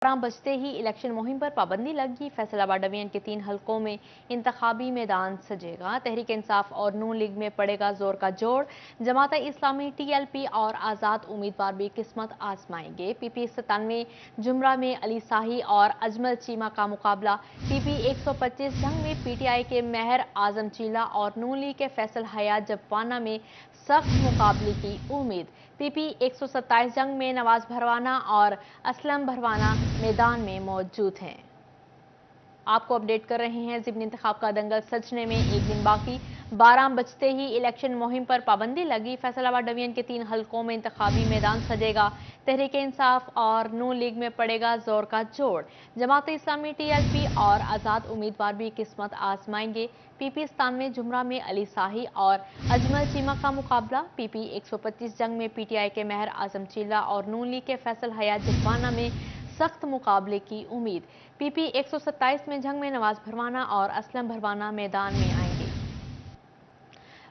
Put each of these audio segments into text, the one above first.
बजते ही इलेक्शन मुहिम पर पाबंदी लगी। फैसलाबाद डिवीजन के 3 हलकों में इंतखाबी मैदान सजेगा। तहरीक इंसाफ और नून लीग में पड़ेगा जोर का जोड़। जमात इस्लामी, टीएलपी और आज़ाद उम्मीदवार भी किस्मत आजमाएंगे। पीपी 97 जुमरा में अली शाही और अजमल चीमा का मुकाबला। पीपी 125 जंग में पीटीआई के महर आजम चीला और नून लीग के फैसल हयात जपवाना में सख्त मुकाबले की उम्मीद। पीपी 127 जंग में नवाज भरवाना और असलम भरवाना मैदान में मौजूद हैं। आपको अपडेट कर रहे हैं। ज़िमनी इंतखाब का दंगल सजने में एक दिन बाकी। 12 बजते ही इलेक्शन मुहिम पर पाबंदी लगी। फैसलाबाद डिवीजन के 3 हलकों में इंतखाबी मैदान सजेगा। तहरीक इंसाफ और नून लीग में पड़ेगा जोर का जोड़। जमात इस्लामी, टीएलपी और आज़ाद उम्मीदवार भी किस्मत आजमाएंगे। पीपी 97 जुमरा में अली शाही और अजमल चीमा का मुकाबला। पीपी 125 जंग में पीटीआई के महर आजम चीला और नून लीग के फैसल हयात जपवाना में सख्त मुकाबले की उम्मीद। पीपी 127 में जंग में नवाज भरवाना और असलम भरवाना मैदान में आएंगे।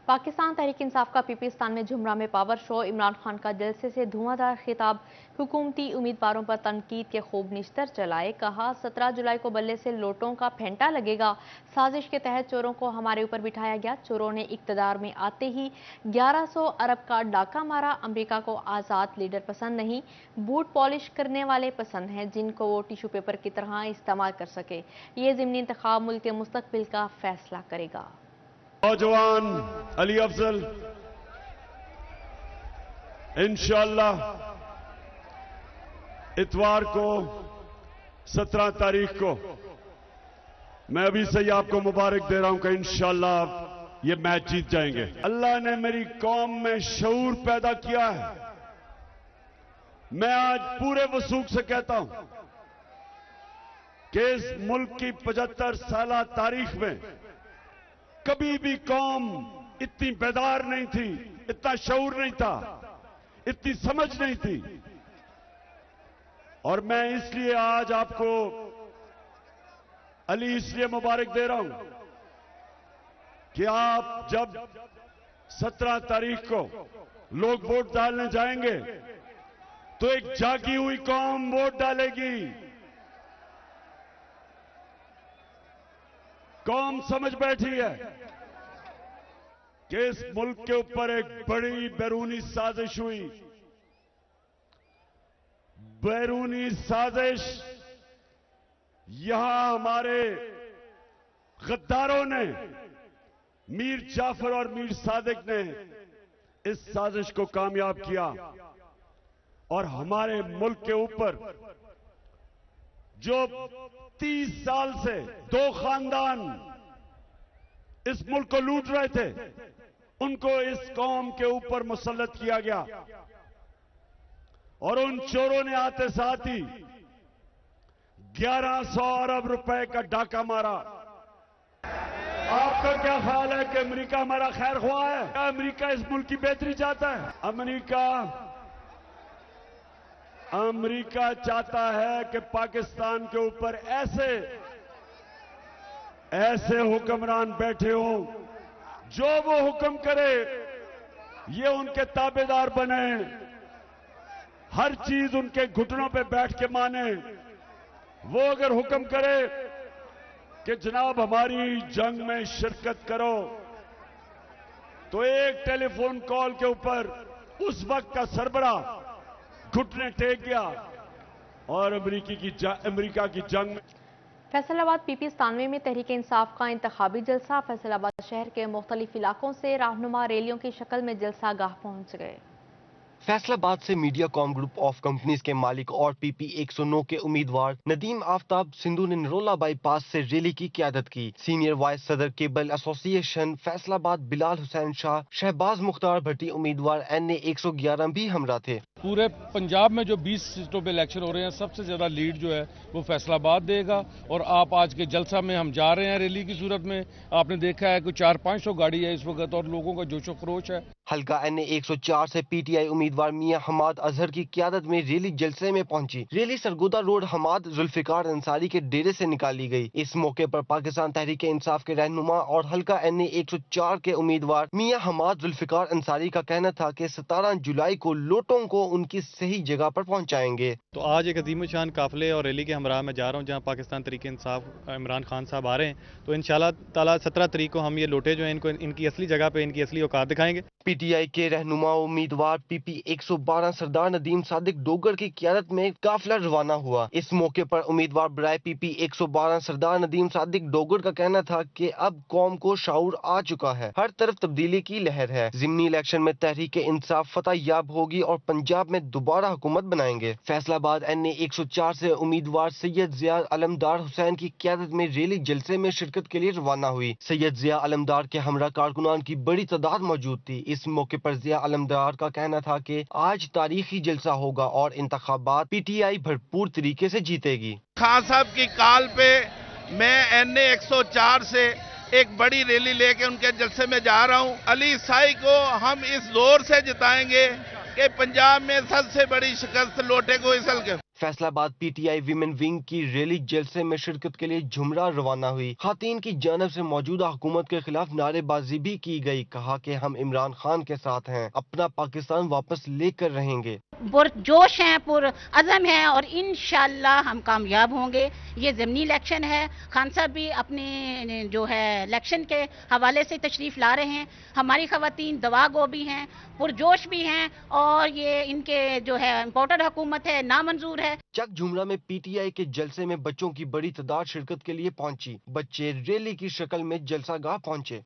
पाकिस्तान तहरीक इंसाफ का पीपी 97 जुमरा में पावर शो। इमरान खान का जलसे से धुआंधार खिताब। हुकूमती उम्मीदवारों पर तनकीद के खूब निश्तर चलाए। कहा 17 जुलाई को बल्ले से लोटों का फेंटा लगेगा। साजिश के तहत चोरों को हमारे ऊपर बिठाया गया। चोरों ने इक्तदार में आते ही 1100 अरब का डाका मारा। अमेरिका को आज़ाद लीडर पसंद नहीं, बूट पॉलिश करने वाले पसंद हैं, जिनको वो टिश्यू पेपर की तरह इस्तेमाल कर सके। ये ज़िमनी इंतखाब मुल्क के मुस्तकबिल का फैसला करेगा। नौजवान अली अफजल इंशाअल्लाह इतवार को 17 तारीख को मैं अभी से ही आपको मुबारक दे रहा हूं कि इंशाअल्लाह ये मैच जीत जाएंगे। अल्लाह ने मेरी कौम में शऊर पैदा किया है। मैं आज पूरे वसूख से कहता हूं कि इस मुल्क की 75 साल तारीख में कभी भी कौम इतनी बेदार नहीं थी, इतना शऊर नहीं था, इतनी समझ नहीं थी। और मैं इसलिए आज आपको अली इसलिए मुबारक दे रहा हूं कि आप जब 17 तारीख को लोग वोट डालने जाएंगे तो एक जागी हुई कौम वोट डालेगी। कौम समझ बैठी है कि इस मुल्क के ऊपर एक बड़ी बैरूनी साजिश हुई। बैरूनी साजिश यहां हमारे गद्दारों ने, मीर जाफर और मीर सादिक ने इस साजिश को कामयाब किया और हमारे मुल्क के ऊपर जो 30 साल से 2 खानदान इस मुल्क को लूट रहे थे, उनको इस कौम के ऊपर मुसल्लत किया गया और उन चोरों ने आते साथ ही 1100 अरब रुपए का डाका मारा। आपका क्या ख्याल है कि अमेरिका हमारा खैर ख्वाह है? क्या अमेरिका इस मुल्क की बेहतरी चाहता है? अमेरिका चाहता है कि पाकिस्तान के ऊपर ऐसे हुक्मरान बैठे हों जो वो हुक्म करे ये उनके ताबेदार बने, हर चीज उनके घुटनों पे बैठ के माने। वो अगर हुक्म करे कि जनाब हमारी जंग में शिरकत करो तो एक टेलीफोन कॉल के ऊपर उस वक्त का सरबराह घुटने टेक गया और अमेरिका की जंग में। फैसलाबाद पीपी 97 में तहरीक इंसाफ का इंतखाबी जलसा। फैसलाबाद शहर के मुख्तलिफ इलाकों से रहनुमा रैलियों की शक्ल में जलसा गाह पहुंच गए। फैसलाबाद से मीडियाकॉम ग्रुप ऑफ कंपनीज के मालिक और पीपी 109 के उम्मीदवार नदीम आफ्ताब सिंधु ने नरोला बाईपास से रैली की क़यादत की। सीनियर वाइस सदर केबल एसोसिएशन फैसलाबाद बिलाल हुसैन शाह, शहबाज मुख्तार भट्टी उम्मीदवार NA 111 भी हमरा थे। पूरे पंजाब में जो 20 सीटों पे इलेक्शन हो रहे हैं, सबसे ज्यादा लीड जो है वो फैसलाबाद देगा। और आप आज के जलसा में हम जा रहे हैं रैली की सूरत में। आपने देखा है कि 400-500 गाड़ी है इस वक्त और लोगों का जोशो खरोश है। हल्का NA 104 से PTI उम्मीदवार मियां हमाद अजहर की क़यादत में रैली जलसे में पहुंची। रैली सरगोदा रोड हमाद जुल्फिकार अंसारी के डेरे से निकाली गई। इस मौके पर पाकिस्तान तहरीक इंसाफ के रहनुमा और हल्का NA 104 के उम्मीदवार मियां हमाद जुल्फिकार अंसारी का कहना था कि 17 जुलाई को लोटों को उनकी सही जगह पर पहुंचाएंगे। तो आज एक अजीम शान काफिले और रैली के हमरा में जा रहा हूँ जहाँ पाकिस्तान तहरीक इंसाफ इमरान खान साहब आ रहे हैं। तो इंशाल्लाह ताला 17 तारीख को हम ये लोटे जो हैं इनको इनकी असली जगह पे इनकी असली औकात दिखाएंगे। PTI के रहनुमा उम्मीदवार PP 112 सरदार नदीम सादिक डोगर की क़यादत में काफिला रवाना हुआ। इस मौके पर उम्मीदवार बराए PP 112 सरदार नदीम सादिक डोगर का कहना था कि अब कौम को शाऊर आ चुका है, हर तरफ तब्दीली की लहर है। ज़िमनी इलेक्शन में तहरीक इंसाफ फतह याब होगी और पंजाब में दोबारा हुकूमत बनाएंगे। फैसलाबाद NA 104 से उम्मीदवार सैयद जिया अलमदार हुसैन की क़यादत में रैली जलसे में शिरकत के लिए रवाना हुई। सैयद जिया अलमदार के हमरा कारकुनान की बड़ी तादाद मौजूद थी। इस मौके पर जिया अलमदार का कहना था कि आज तारीखी जलसा होगा और इंतखाबात PTI भरपूर तरीके से जीतेगी। खान साहब की कॉल पे मैं NA 104 से एक बड़ी रैली लेके उनके जलसे में जा रहा हूं। अली साई को हम इस जोर से जिताएंगे कि पंजाब में सबसे बड़ी शिकस्त लोटे को इस हल्के। फैसलाबाद PTI विमेन विंग की रैली जलसे में शिरकत के लिए झुमरा रवाना हुई। खातीन की जानब से मौजूदा हुकूमत के खिलाफ नारेबाजी भी की गई। कहा कि हम इमरान खान के साथ हैं, अपना पाकिस्तान वापस लेकर रहेंगे। पुरजोश हैं, पुरअज़म हैं और इंशाअल्लाह हम कामयाब होंगे। ये ज़िमनी इलेक्शन है। खान साहब भी अपने जो है इलेक्शन के हवाले से तशरीफ ला रहे हैं। हमारी खवातीन दवा गो भी हैं, पुरजोश भी हैं और ये इनके जो है इम्पोर्टेड हुकूमत है नामंजूर है। चक झुमरा में PTI के जलसे में बच्चों की बड़ी तादाद शिरकत के लिए पहुंची। बच्चे रैली की शक्ल में जलसागाह पहुंचे।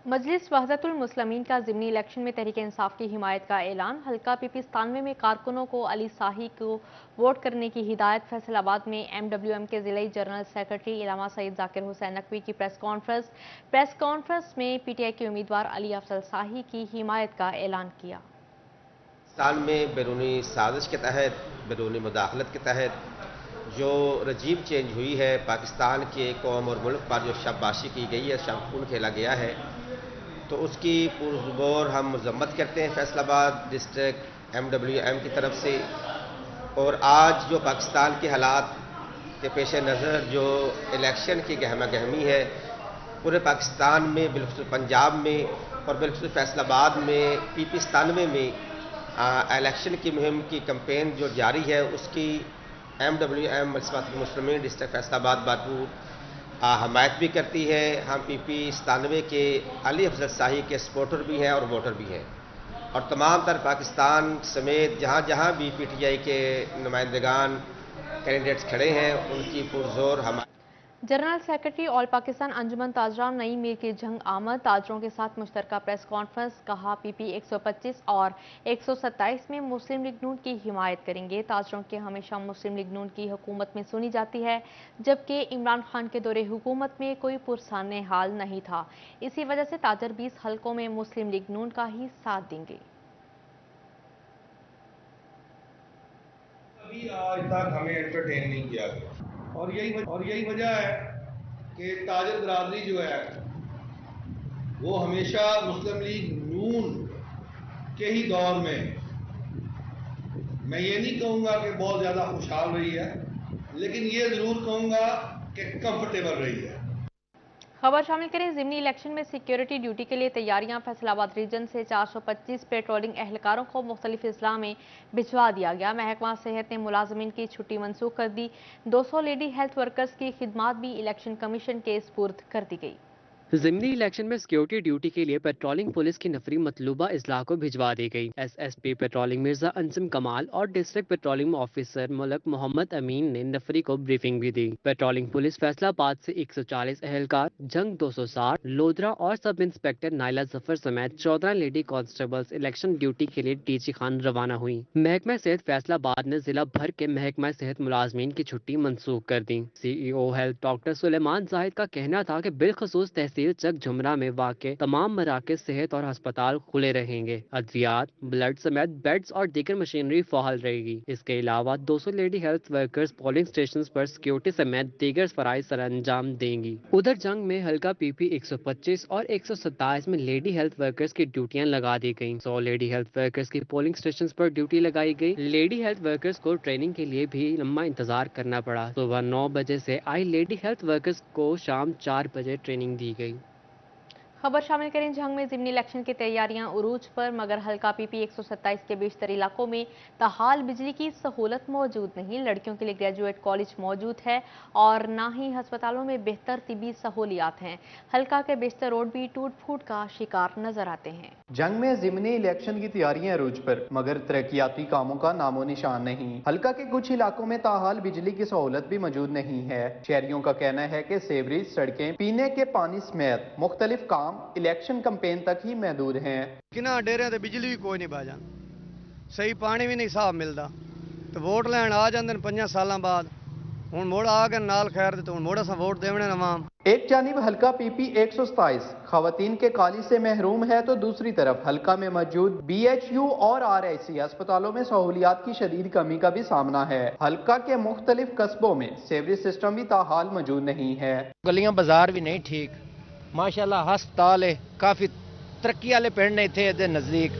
मजलिस वहदतुल मुस्लिमीन का ज़िमनी इलेक्शन में तहरीक इंसाफ की हिमायत का ऐलान। हल्का PP 97 में कारकुनों को अली साही को वोट करने की हिदायत। फैसलाबाद में MWM के ज़िले जनरल सेक्रेटरी इलामा सईद जाकिर हुसैन नकवी की प्रेस कॉन्फ्रेंस में PTI के उम्मीदवार अली अफजल साही की हिमायत का ऐलान किया। पाकिस्तान में बैरूनी साजिश के तहत, बैरूनी मुदाखलत के तहत जो रजीम चेंज हुई है, पाकिस्तान के कौम और मुल्क पर जो शाबाशी की गई है, शबखून खेला गया है, तो उसकी पुरज़ोर हम मज़म्मत करते हैं फैसलाबाद डिस्ट्रिक्ट MWM की तरफ से। और आज जो पाकिस्तान के हालात के पेश नज़र जो इलेक्शन की गहमा गहमी है पूरे पाकिस्तान में, बिल्कुल पंजाब में और बिल्कुल फैसलाबाद में PP 97 में इलेक्शन की मुहिम की कैंपेन जो जारी है, उसकी MWM मजलिस मुस्लिमीन डिस्ट्रिक्ट फैसलाबाद भरपूर हमायत भी करती है। हम PP 97 के अली अफजल साही के सपोर्टर भी हैं और वोटर भी हैं और तमाम तर पाकिस्तान समेत जहाँ जहाँ भी PTI के नुमाइंदगान कैंडिडेट्स खड़े हैं उनकी पुरजोर हमायत। जनरल सेक्रेटरी ऑल पाकिस्तान अंजुमन ताजरान नई मीर की जंग आमद। ताजरों के साथ मुश्तरका प्रेस कॉन्फ्रेंस। कहा PP 125 और 127 में मुस्लिम लीग नून की हिमायत करेंगे। ताजरों की हमेशा मुस्लिम लीग नून की हुकूमत में सुनी जाती है, जबकि इमरान खान के दौरे हुकूमत में कोई पुरसाने हाल नहीं था। इसी वजह से ताजर 20 हल्कों में मुस्लिम लीग नून का ही साथ देंगे। अभी आज तक हमें एंटरटेन नहीं किया गया और यही वजह है कि ताजर बरादरी जो है वो हमेशा मुस्लिम लीग नून के ही दौर में, मैं ये नहीं कहूँगा कि बहुत ज़्यादा खुशहाल रही है, लेकिन ये ज़रूर कहूँगा कि कंफर्टेबल रही है। खबर शामिल करें। ज़िमनी इलेक्शन में सिक्योरिटी ड्यूटी के लिए तैयारियां। फैसलाबाद रीजन से 425 पेट्रोलिंग एहलकारों को मुख्तलिफ अजला में भिजवा दिया गया। महकमा सेहत ने मुलाजमीन की छुट्टी मनसूख कर दी। 200 लेडी हेल्थ वर्कर्स की खिदमात भी इलेक्शन कमीशन के सुपुर्द कर दी गई। ज़िमनी इलेक्शन में सिक्योरिटी ड्यूटी के लिए पेट्रोलिंग पुलिस की नफरी मतलूबा इजला को भिजवा दी गई। SSP पेट्रोलिंग मिर्जा अंसम कमाल और district patrolling officer Malak Mohammad Amin ने नफरी को ब्रीफिंग भी दी। पेट्रोलिंग पुलिस फैसलाबाद से 140 एहलकार, जंग 260, लोधरा और सब इंस्पेक्टर नाइला जफर समेत 14 लेडी कांस्टेबल्स इलेक्शन ड्यूटी के लिए DG खान रवाना हुई। महकमा सेहत फैसलाबाद ने जिला भर के महकमा सेहत मुलाजमीन की छुट्टी मनसूख कर दी। CEO health doctor Sulaiman Zahid का कहना था कि बिलखसूस तहसील तहसील चक झुमरा में वाक़ तमाम मराकज़ सेहत और अस्पताल खुले रहेंगे। अद्वियात, ब्लड समेत बेड्स और दीगर मशीनरी फहाल रहेगी। इसके अलावा 200 lady health workers polling station पर सिक्योरिटी समेत दीगर फराइज सर अंजाम देंगी। उधर जंग में हल्का PP 125 और 127 में लेडी हेल्थ वर्कर्स की ड्यूटियां लगा दी गईं। 100 लेडी हेल्थ वर्कर्स की पोलिंग स्टेशन पर ड्यूटी लगाई गई। लेडी हेल्थ वर्कर्स को ट्रेनिंग के लिए भी लंबा इंतजार करना पड़ा। सुबह 9 बजे से आई लेडी हेल्थ वर्कर्स को शाम 4 बजे ट्रेनिंग दी गई। खबर शामिल करें जंग में ज़िमनी इलेक्शन की तैयारियां उरूज पर, मगर हल्का PP 127 के बेशतर इलाकों में ताहाल बिजली की सहूलत मौजूद नहीं। लड़कियों के लिए ग्रेजुएट कॉलेज मौजूद है और ना ही अस्पतालों में बेहतर तिबी सहूलियात हैं। हल्का के बेशतर रोड भी टूट फूट का शिकार नजर आते हैं। जंग में ज़िमनी इलेक्शन की तैयारियां अरूज पर, मगर तरक्याती कामों का नामो निशान नहीं। हल्का के कुछ इलाकों में ताहाल बिजली की सहूलत भी मौजूद नहीं है। शहरियों का कहना है कि सेवरेज, सड़कें, पीने के पानी समेत मुख्तलिफ काम इलेक्शन कैंपेन तक ही महदूद हैं। किना डेरे ते बिजली भी कोई नहीं बाजान, सही पानी भी नहीं साफ मिलता, तो वोट लैन आ जाते 5 सालों बाद, हुण मोड़ आ गए नाल खैर तो हुण मोड़ असां वोट देवने नवाम। एक जानिब हल्का PP 127 खवातीन के कॉलेज से महरूम है, तो दूसरी तरफ हल्का में मौजूद BHU और RIC अस्पतालों में सहूलियात की शदीद कमी का भी सामना है। हल्का के मुख्तलिफ कस्बों में सेवरेज सिस्टम भी ताहाल मौजूद नहीं है। गलियां बाजार भी नहीं ठीक, माशाल्लाह हस्पताल है काफ़ी तरक्की वाले पिंड ने इत्थे दे नज़दीक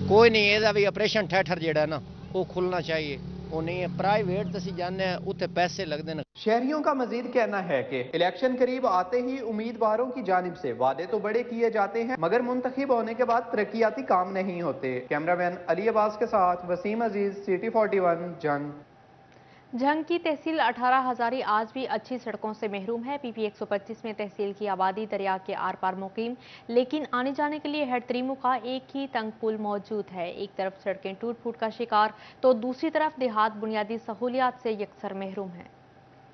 कोई नहीं, एदा भी ऑपरेशन थिएटर जेड़ा ना वो खुलना चाहिए, वो नहीं है। प्राइवेट तो असीं जाने उत्थे पैसे लगते हैं। शहरियों का मजीद कहना है कि इलेक्शन करीब आते ही उम्मीदवारों की जानिब से वादे तो बड़े किए जाते हैं, मगर मुंतखब होने के बाद तरक्याती काम नहीं होते। कैमरामैन अली अब्बास के साथ वसीम अजीज, CT 41 जंग। जंग की तहसील 18 हजारी आज भी अच्छी सड़कों से महरूम है। PP 125 में तहसील की आबादी दरिया के आर पार मुकीम, लेकिन आने जाने के लिए हेड तरीमू का एक ही तंग पुल मौजूद है। एक तरफ सड़कें टूट फूट का शिकार, तो दूसरी तरफ देहात बुनियादी सहूलियात से यकसर महरूम है।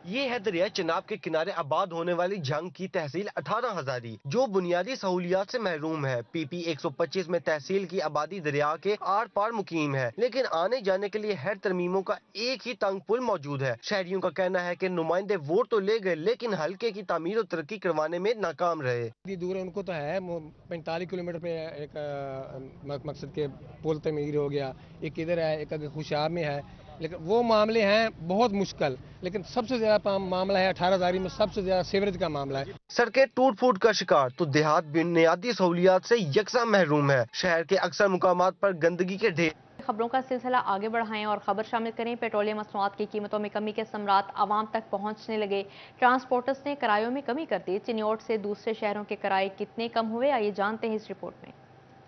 ये है दरिया चिनाब के किनारे आबाद होने वाली जंग की तहसील 18 हजारी, जो बुनियादी सहूलियात से महरूम है। PP 125 में तहसील की आबादी दरिया के आर पार मुकीम है, लेकिन आने जाने के लिए हेड तरमीमों का एक ही तंग पुल मौजूद है। शहरियों का कहना है कि नुमाइंदे वोट तो ले गए, लेकिन हल्के की तामीर और तरक्की करवाने में नाकाम रहे। दूर है उनको तो है 45 किलोमीटर पे एक मकसद के पुल तमीर हो गया, एक इधर है, एक खुशाब में है, लेकिन वो मामले हैं बहुत मुश्किल। लेकिन सबसे ज्यादा मामला है 18 हजारी में, सबसे ज्यादा सीवरेज का मामला है। सड़कें टूट फूट का शिकार, तो देहात बुनियादी सहूलियात से यकसा महरूम है। शहर के अक्सर मुकामात पर गंदगी के ढेर। खबरों का सिलसिला आगे बढ़ाएं और खबर शामिल करें। पेट्रोलियम मसनूआत की कीमतों में कमी के समरात आवाम तक पहुंचने लगे। ट्रांसपोर्टर्स ने किरायों में कमी कर दी। चिन्योट से दूसरे शहरों के किराए कितने कम हुए, आइए जानते हैं इस रिपोर्ट में।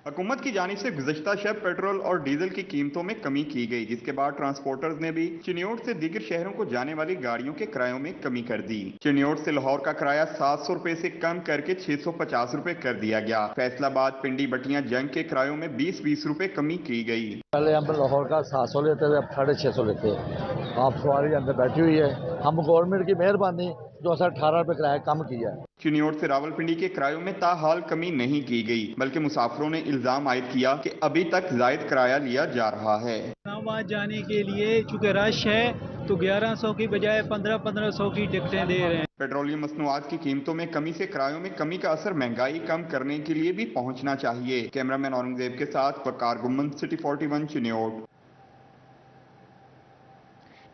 हुकूमत की जानिब से गुज़श्ता शब पेट्रोल और डीजल की कीमतों में कमी की गई, जिसके बाद ट्रांसपोर्टर्स ने भी चिन्योट से दीगर शहरों को जाने वाली गाड़ियों के किरायों में कमी कर दी। चिन्योट से लाहौर का किराया 700 रुपए से कम करके 650 रुपए कर दिया गया। फैसलाबाद, पिंडी, बटियां, जंग के किरायों में 20-20 रुपए कमी की गई। पहले हम लाहौर का 700 लेते थे, अब 650 लेते हैं। आप सवारी अंदर बैठी हुई है, हम गवर्नमेंट की मेहरबानी जो 18 रुपए किराया कम किया है। चिन्योट से रावलपिंडी के किरायों में ताहाल कमी नहीं की गई, बल्कि मुसाफिरों ने इल्जाम आयद किया कि अभी तक जायद किराया लिया जा रहा है। इस्लामाबाद जाने के लिए चूंकि रश है तो 1100 की बजाय 1500 की टिकटें दे रहे हैं। पेट्रोलियम मसनूआत की कीमतों में कमी से किरायों में कमी का असर महंगाई कम करने के लिए भी पहुंचना चाहिए। कैमरामैन औरंगजेब के साथ वकार गुम्मन, CT 41 चिन्योट।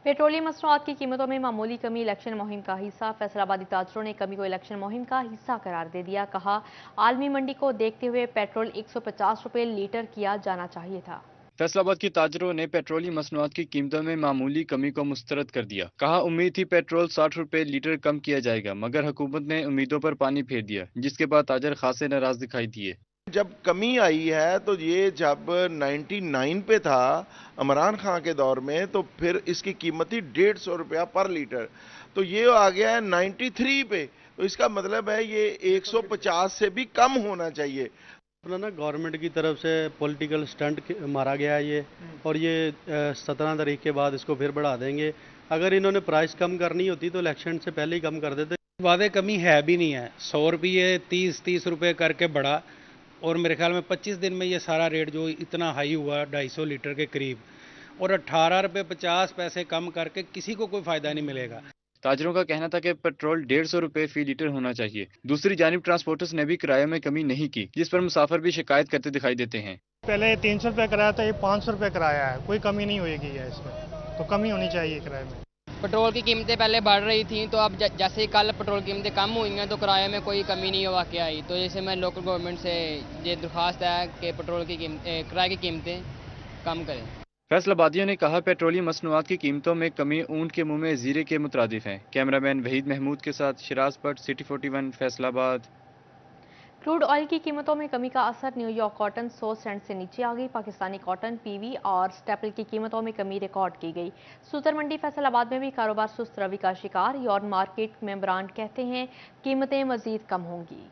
पेट्रोलियम मसनूआत की कीमतों में मामूली कमी इलेक्शन मुहिम का हिस्सा। फैसलाबादी ताजरों ने कमी को इलेक्शन मुहिम का हिस्सा करार दे दिया। कहा, आलमी मंडी को देखते हुए पेट्रोल 150 रुपए लीटर किया जाना चाहिए था। फैसलाबाद की ताजरों ने पेट्रोलियम मसनूआत की कीमतों में मामूली कमी को मुस्तरद कर दिया। कहा, उम्मीद थी पेट्रोल 60 रुपए लीटर कम किया जाएगा, मगर हुकूमत ने उम्मीदों पर पानी फेर दिया, जिसके बाद ताजर खासे नाराज दिखाई दिए। जब कमी आई है तो ये जब 99 पे था इमरान खान के दौर में, तो फिर इसकी कीमत थी 150 रुपया पर लीटर, तो ये आ गया है 93 पे। तो इसका मतलब है ये 150 से भी कम होना चाहिए। अपना ना गवर्नमेंट की तरफ से पॉलिटिकल स्टंट मारा गया है ये, और ये 17 तारीख के बाद इसको फिर बढ़ा देंगे। अगर इन्होंने प्राइस कम करनी होती तो इलेक्शन से पहले ही कम कर देते। वादे कमी है भी नहीं है, 100 रुपये 30 रुपये करके बढ़ा, और मेरे ख्याल में 25 दिन में ये सारा रेट जो इतना हाई हुआ 250 लीटर के करीब, और 18 रुपये 50 पैसे कम करके किसी को कोई फ़ायदा नहीं मिलेगा। ताजरों का कहना था कि पेट्रोल 150 रुपए फी लीटर होना चाहिए। दूसरी जानिब ट्रांसपोर्टर्स ने भी किराए में कमी नहीं की, जिस पर मुसाफिर भी शिकायत करते दिखाई देते हैं। पहले 300 रुपये किराया था, ये 500 रुपये किराया है, कोई कमी नहीं होगी है इसमें, तो कमी होनी चाहिए किराए में। पेट्रोल की कीमतें पहले बढ़ रही थी, तो अब जैसे ही कल पेट्रोल कीमतें कम हुई हैं तो किराए में कोई कमी नहीं हुआ के आई। तो जैसे मैं लोकल गवर्नमेंट से ये दरख्वास्त है कि पेट्रोल की किराए की कीमतें कम करें। फैसलाबादियों ने कहा पेट्रोलियम मसनूआत की कीमतों में कमी ऊंट के मुंह में जीरे के मुतरादिफ है। कैमरामैन वहीद महमूद के साथ Siraj Bhatt, city 41, Faisalabad. Crude oil की कीमतों में कमी का असर न्यूयॉर्क कॉटन 100 सेंट से नीचे आ गई। Pakistani cotton, PV or staple की कीमतों में कमी रिकॉर्ड की गई। सूतर मंडी फैसलाबाद में भी कारोबार सुस्त रवि का शिकार। यॉर्न मार्केट मेंबरान कहते हैं कीमतें मजीद कम होंगी।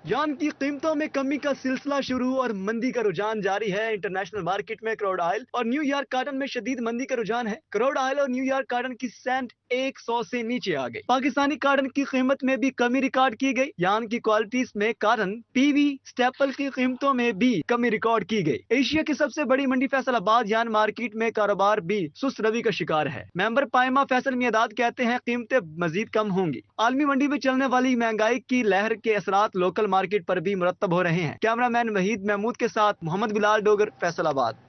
यार्न की कीमतों में कमी का सिलसिला शुरू और मंदी का रुझान जारी है। इंटरनेशनल मार्केट में क्रूड ऑयल और न्यूयॉर्क कॉटन में शदीद मंदी का रुझान है। क्रूड ऑयल और न्यूयॉर्क कॉटन की सेंट 100 से नीचे आ गई। पाकिस्तानी कॉटन की कीमत में भी कमी रिकॉर्ड की गई। यार्न की क्वालिटीज में कॉटन, पीवी, स्टेपल की कीमतों में भी कमी रिकॉर्ड की गई। एशिया की सबसे बड़ी मंडी फैसलाबाद यार्न मार्केट में कारोबार भी सुस्त रवि का शिकार है। मेंबर पायमा फैसल मियादाद कहते हैं कीमतें मजीद कम होंगी। आलमी मंडी में चलने वाली महंगाई की लहर के असरात लोकल मार्केट पर भी मुरतब हो रहे हैं। कैमरामैन वहीद महमूद के साथ मोहम्मद बिलाल डोगर, फैसलाबाद।